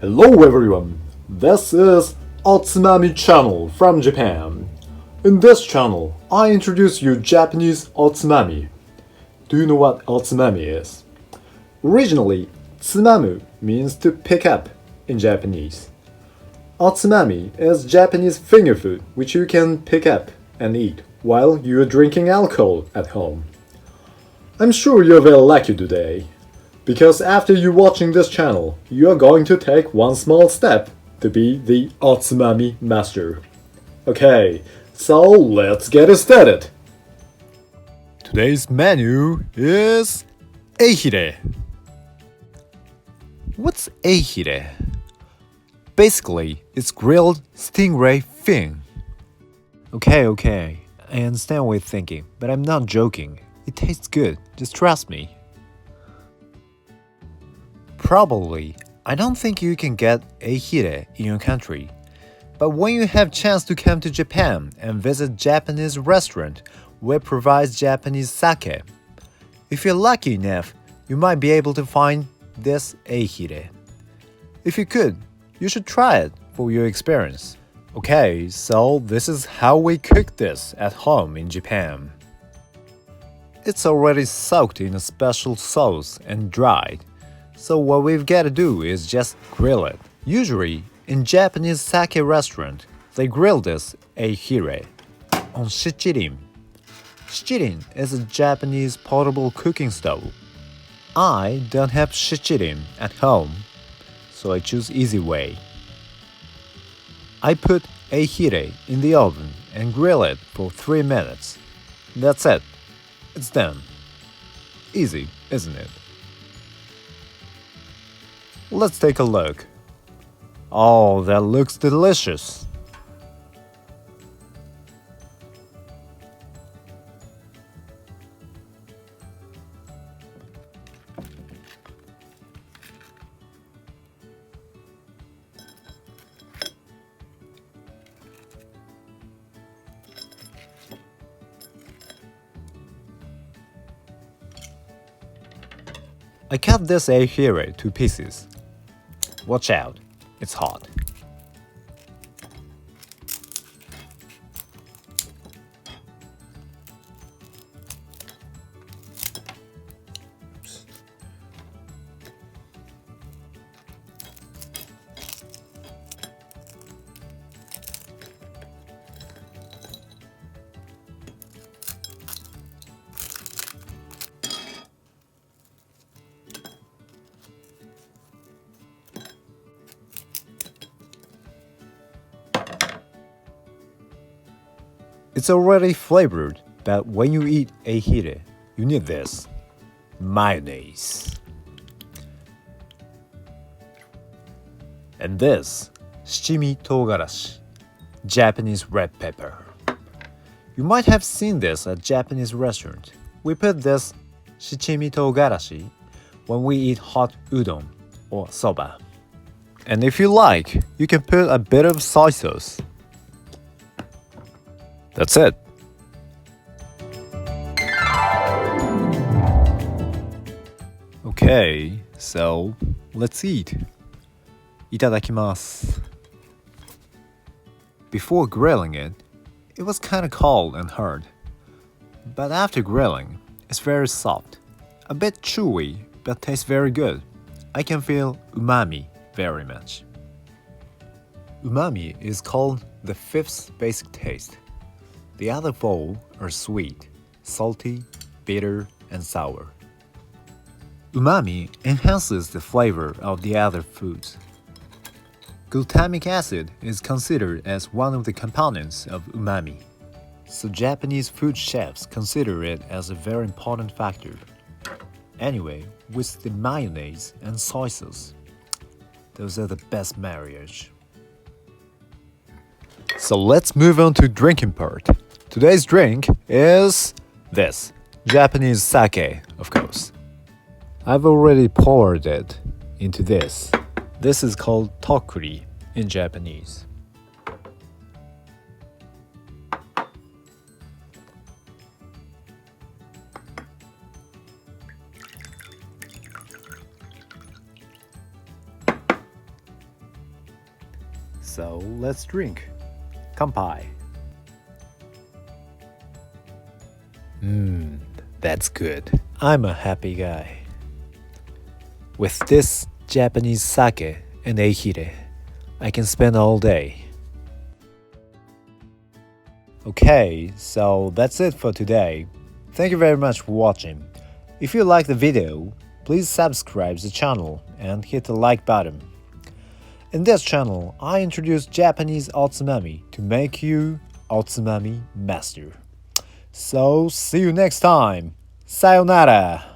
Hello everyone, this is Otsumami channel from Japan. In this channel, I introduce you Japanese Otsumami. Do you know what Otsumami is? Originally, tsumamu means to pick up in Japanese. Otsumami is Japanese finger food which you can pick up and eat while you're drinking alcohol at home. I'm sure you're very lucky today, because after you watching this channel, you are going to take one small step to be the Otsumami master. Okay, so let's get it started. Today's menu is Eihire. What's Eihire? Basically, it's grilled stingray fin. Okay, I understand what you're thinking, but I'm not joking. It tastes good, just trust me. Probably, I don't think you can get Eihire in your country. But when you have chance to come to Japan and visit Japanese restaurant where provides Japanese sake, if you're lucky enough, you might be able to find this Eihire. If you could, you should try it for your experience. Okay, so this is how we cook this at home in Japan. It's already soaked in a special sauce and dried. So what we've got to do is just grill it. Usually, in Japanese sake restaurant, they grill this Eihire on shichirin. Shichirin is a Japanese portable cooking stove. I don't have shichirin at home, so I choose easy way. I put Eihire in the oven and grill it for 3 minutes. That's it. It's done. Easy, isn't it? Let's take a look. Oh, that looks delicious. I cut this Eihire to pieces. Watch out, it's hot. It's already flavored, but when you eat Eihire, you need this mayonnaise. And this shichimi togarashi, Japanese red pepper. You might have seen this at Japanese restaurant. We put this shichimi togarashi when we eat hot udon or soba. And if you like, you can put a bit of soy sauce. That's it. Okay, so let's eat. いただきます. Before grilling it, it was kind of cold and hard. But after grilling, it's very soft. A bit chewy, but tastes very good. I can feel umami very much. Umami is called the fifth basic taste. The other four are sweet, salty, bitter, and sour. Umami enhances the flavor of the other foods. Glutamic acid is considered as one of the components of umami, so Japanese food chefs consider it as a very important factor. Anyway, with the mayonnaise and soy sauce, those are the best marriage. So let's move on to drinking part. Today's drink is this, Japanese sake, of course. I've already poured it into this. This is called tokuri in Japanese. So let's drink. Kanpai. That's good. I'm a happy guy. With this Japanese sake and Eihire, I can spend all day. Okay, so that's it for today. Thank you very much for watching. If you like the video, please subscribe the channel and hit the like button. In this channel, I introduce Japanese Otsumami to make you Otsumami master. So see you next time. Sayonara!